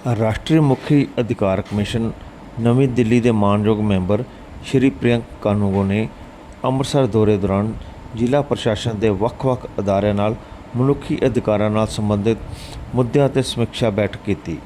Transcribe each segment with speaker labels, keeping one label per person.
Speaker 1: ਰਾਸ਼ਟਰੀ ਮੁਖੀ ਅਧਿਕਾਰ ਕਮਿਸ਼ਨ ਨਵੀਂ ਦਿੱਲੀ ਦੇ ਮਾਣਯੋਗ ਮੈਂਬਰ ਸ਼੍ਰੀ ਪ੍ਰਿਯੰਕ ਕਾਨੂੰਗੋ ਨੇ ਅੰਮ੍ਰਿਤਸਰ ਦੌਰੇ ਦੌਰਾਨ ਜ਼ਿਲ੍ਹਾ ਪ੍ਰਸ਼ਾਸਨ ਦੇ ਵੱਖ-ਵੱਖ ਅਦਾਰਿਆਂ ਨਾਲ ਮਨੁੱਖੀ ਅਧਿਕਾਰਾਂ ਨਾਲ ਸੰਬੰਧਿਤ ਮੁੱਦਿਆਂ 'ਤੇ ਸਮੀਖਿਆ ਬੈਠਕ ਕੀਤੀ।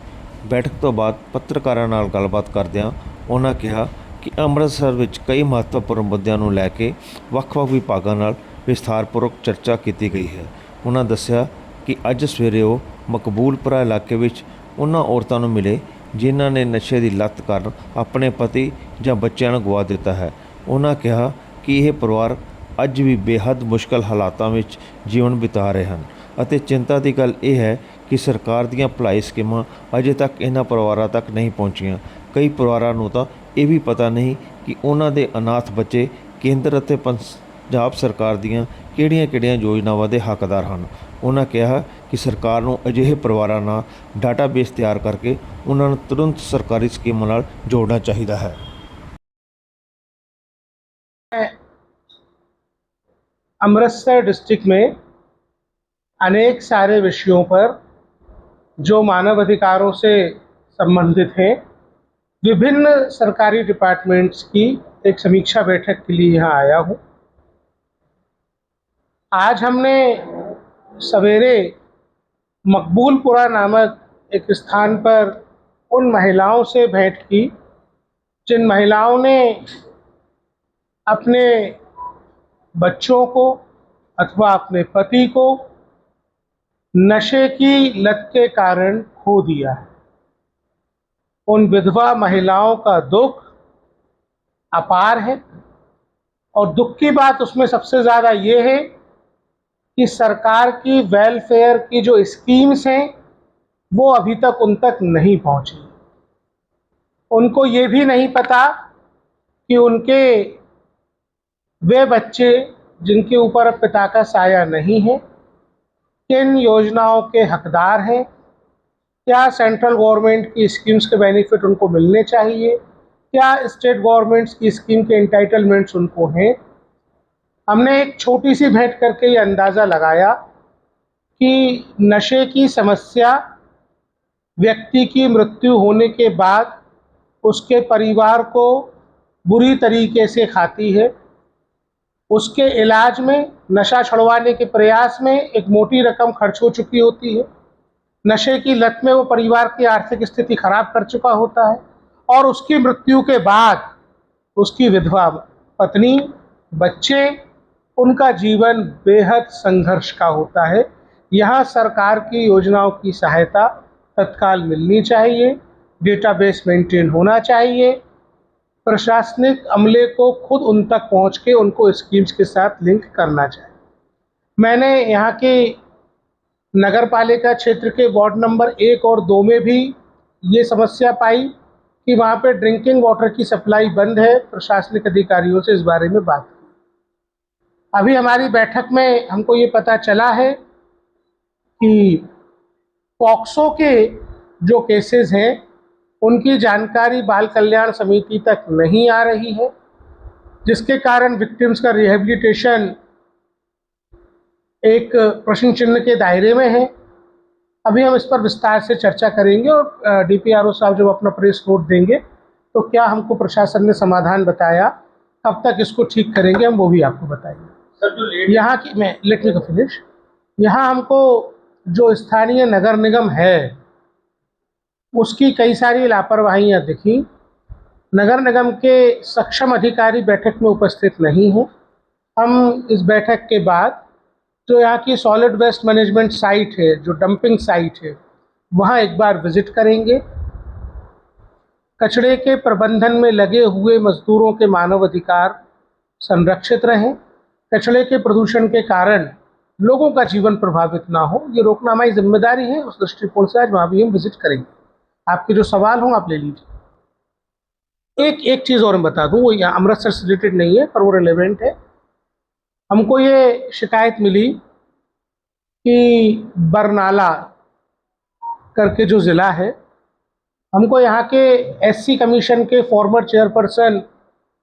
Speaker 1: ਬੈਠਕ ਤੋਂ ਬਾਅਦ ਪੱਤਰਕਾਰਾਂ ਨਾਲ ਗੱਲਬਾਤ ਕਰਦਿਆਂ ਉਹਨਾਂ ਕਿਹਾ ਕਿ ਅੰਮ੍ਰਿਤਸਰ ਵਿੱਚ ਕਈ ਮਹੱਤਵਪੂਰਨ ਮੁੱਦਿਆਂ ਨੂੰ ਲੈ ਕੇ ਵੱਖ-ਵੱਖ ਵਿਭਾਗਾਂ ਨਾਲ ਵਿਸਥਾਰਪੂਰਵਕ ਚਰਚਾ ਕੀਤੀ ਗਈ ਹੈ। ਉਹਨਾਂ ਦੱਸਿਆ ਕਿ ਅੱਜ ਸਵੇਰੇ ਉਹ ਮਕਬੂਲਪੁਰਾ ਇਲਾਕੇ ਵਿੱਚ ਉਹਨਾਂ ਔਰਤਾਂ ਨੂੰ ਮਿਲੇ ਜਿਨ੍ਹਾਂ ਨੇ ਨਸ਼ੇ ਦੀ ਲੱਤ ਕਾਰਨ ਆਪਣੇ ਪਤੀ ਜਾਂ ਬੱਚਿਆਂ ਨੂੰ ਗਵਾ ਦਿੱਤਾ ਹੈ। ਉਹਨਾਂ ਕਿਹਾ ਕਿ ਇਹ ਪਰਿਵਾਰ ਅੱਜ ਵੀ ਬੇਹੱਦ ਮੁਸ਼ਕਲ ਹਾਲਾਤਾਂ ਵਿੱਚ ਜੀਵਨ ਬਿਤਾ ਰਹੇ ਹਨ ਅਤੇ ਚਿੰਤਾ ਦੀ ਗੱਲ ਇਹ ਹੈ ਕਿ ਸਰਕਾਰ ਦੀਆਂ ਭਲਾਈ ਸਕੀਮਾਂ ਅਜੇ ਤੱਕ ਇਹਨਾਂ ਪਰਿਵਾਰਾਂ ਤੱਕ ਨਹੀਂ ਪਹੁੰਚੀਆਂ। ਕਈ ਪਰਿਵਾਰਾਂ ਨੂੰ ਤਾਂ ਇਹ ਵੀ ਪਤਾ ਨਹੀਂ ਕਿ ਉਹਨਾਂ ਦੇ ਅਨਾਥ ਬੱਚੇ ਕੇਂਦਰ ਅਤੇ ਪੰਜਾਬ ਸਰਕਾਰ ਦੀਆਂ ਕਿਹੜੀਆਂ-ਕਿਹੜੀਆਂ ਯੋਜਨਾਵਾਂ ਦੇ ਹੱਕਦਾਰ ਹਨ। ਉਹਨਾਂ ਕਿਹਾ ਕਿ ਸਰਕਾਰ ਨੂੰ ਅਜਿਹੇ ਪਰਿਵਾਰਾਂ ਨਾਲ ਡਾਟਾਬੇਸ ਤਿਆਰ ਕਰਕੇ ਉਹਨਾਂ ਨੂੰ ਤੁਰੰਤ ਸਰਕਾਰੀ ਸਕੀਮਾਂ ਨਾਲ ਜੋੜਨਾ ਚਾਹੀਦਾ ਹੈ।
Speaker 2: अमृतसर डिस्ट्रिक्ट में अनेक सारे विषयों पर जो मानव अधिकारों से संबंधित हैं, विभिन्न सरकारी डिपार्टमेंट्स की एक समीक्षा बैठक के लिए यहाँ आया हूँ। आज हमने सवेरे मकबूलपुरा नामक एक स्थान पर उन महिलाओं से भेंट की जिन महिलाओं ने अपने बच्चों को अथवा अपने पति को नशे की लत के कारण खो दिया है। उन विधवा महिलाओं का दुख अपार है और दुख की बात उसमें सबसे ज़्यादा ये है कि सरकार की वेलफेयर की जो स्कीम्स हैं वो अभी तक उन तक नहीं पहुंची। उनको ये भी नहीं पता कि उनके वे बच्चे जिनके ऊपर पिता का साया नहीं है किन योजनाओं के हकदार हैं, क्या सेंट्रल गवर्नमेंट की स्कीम्स के बेनिफिट उनको मिलने चाहिए, क्या स्टेट गवर्नमेंट्स की स्कीम के इंटाइटलमेंट्स उनको हैं। हमने एक छोटी सी भेंट करके ये अंदाज़ा लगाया कि नशे की समस्या व्यक्ति की मृत्यु होने के बाद उसके परिवार को बुरी तरीके से खाती है। उसके इलाज में, नशा छुड़वाने के प्रयास में एक मोटी रकम खर्च हो चुकी होती है। नशे की लत में वो परिवार की आर्थिक स्थिति खराब कर चुका होता है और उसकी मृत्यु के बाद उसकी विधवा पत्नी, बच्चे, उनका जीवन बेहद संघर्ष का होता है। यहाँ सरकार की योजनाओं की सहायता तत्काल मिलनी चाहिए, डेटाबेस मेंटेन होना चाहिए, प्रशासनिक अमले को खुद उन तक पहुंच के उनको स्कीम्स के साथ लिंक करना चाहिए। मैंने यहाँ के नगर पालिका क्षेत्र के वार्ड नंबर 1 और 2 में भी ये समस्या पाई कि वहाँ पे ड्रिंकिंग वाटर की सप्लाई बंद है। प्रशासनिक अधिकारियों से इस बारे में बात की। अभी हमारी बैठक में हमको ये पता चला है कि पॉक्सो के जो केसेस हैं उनकी जानकारी बाल कल्याण समिति तक नहीं आ रही है, जिसके कारण विक्टिम्स का रिहेबिलिटेशन एक प्रश्न चिन्ह के दायरे में है। अभी हम इस पर विस्तार से चर्चा करेंगे और डीपीआरओ साहब जब अपना प्रेस नोट देंगे तो क्या हमको प्रशासन ने समाधान बताया, कब तक इसको ठीक करेंगे, हम वो भी आपको बताएंगे।
Speaker 3: सर जो
Speaker 2: यहाँ की मैं लेट मी फिनिश यहाँ हमको जो स्थानीय नगर निगम है उसकी कई सारी लापरवाहियाँ दिखी। नगर निगम के सक्षम अधिकारी बैठक में उपस्थित नहीं हैं। हम इस बैठक के बाद जो यहाँ की सॉलिड वेस्ट मैनेजमेंट साइट है, जो डंपिंग साइट है, वहाँ एक बार विजिट करेंगे। कचरे के प्रबंधन में लगे हुए मजदूरों के मानव अधिकार संरक्षित रहें, कचरे के प्रदूषण के कारण लोगों का जीवन प्रभावित ना हो, ये रोकना हमारी जिम्मेदारी है। उस दृष्टिकोण से आज वहाँ भी हम विजिट करेंगे। आपके जो सवाल हों आप ले लीजिए। एक चीज़ और मैं बता दूं, वो यहाँ अमृतसर से रिलेटेड नहीं है पर वो रिलेवेंट है। हमको ये शिकायत मिली कि बरनाला करके जो ज़िला है, हमको यहाँ के एससी कमीशन के फॉर्मर चेयरपर्सन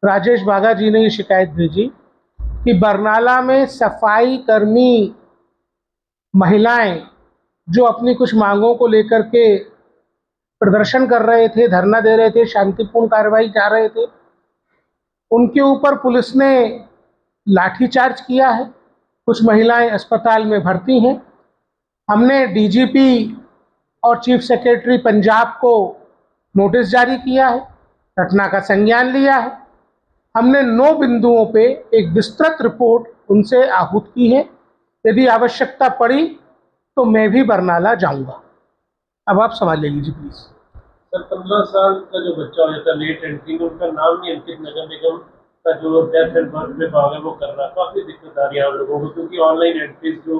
Speaker 2: राजेश बागा जी ने ये शिकायत भेजी कि बरनाला में सफाई कर्मी महिलाएं जो अपनी कुछ मांगों को लेकर के प्रदर्शन कर रहे थे, धरना दे रहे थे, शांतिपूर्ण कार्रवाई कर रहे थे, उनके ऊपर पुलिस ने लाठीचार्ज किया है। कुछ महिलाएं अस्पताल में भर्ती हैं। हमने डीजीपी और चीफ सेक्रेटरी पंजाब को नोटिस जारी किया है, घटना का संज्ञान लिया है। हमने 9 बिंदुओं पे एक विस्तृत रिपोर्ट उनसे आहूत की है। यदि आवश्यकता पड़ी तो मैं भी बरनाला जाऊंगा। अब आप सवाल ले लीजिए प्लीज।
Speaker 3: सर 15 साल का जो बच्चा हो जाता है लेट एंट्री में, उनका नाम नहीं अंकित नगर निगम का जो डेथ एंड बर्थ विभाग है वो कर रहा है। काफी दिक्कत आ रही है आप लोगों को, क्योंकि ऑनलाइन एंट्रीज जो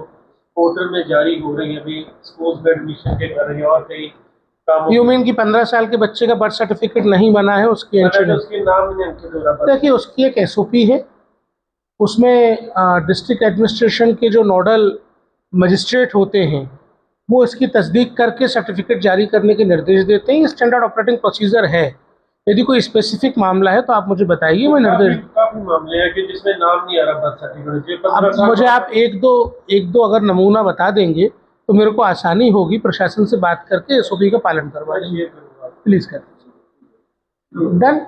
Speaker 3: पोर्टल में जारी हो रही है अभी स्कूल्स में एडमिशन के कर रही है और कई काम।
Speaker 2: यू मीन कि 15 साल के बच्चे का बर्थ सर्टिफिकेट नहीं बना है, उसकी एंट्री नहीं?
Speaker 3: उसके नाम नहीं अंकित हो रहा।
Speaker 2: देखिए, उसकी एक एसओपी है, उसमें डिस्ट्रिक्ट एडमिनिस्ट्रेशन के जो नोडल मजिस्ट्रेट होते हैं वो इसकी तस्दीक करके सर्टिफिकेट जारी करने के निर्देश देते हैं। स्टैंडर्ड ऑपरेटिंग प्रोसीजर है। यदि कोई स्पेसिफिक मामला है तो आप मुझे बताइए, मैं निर्देश।
Speaker 3: काफी मामले हैं कि जिसमें नाम नहीं आ रहा बर्थ सर्टिफिकेट।
Speaker 2: अब मुझे आप एक दो अगर नमूना बता देंगे तो मेरे को आसानी होगी प्रशासन से बात करके एसओपी का पालन करवाने। प्लीज कर दीजिए। डन।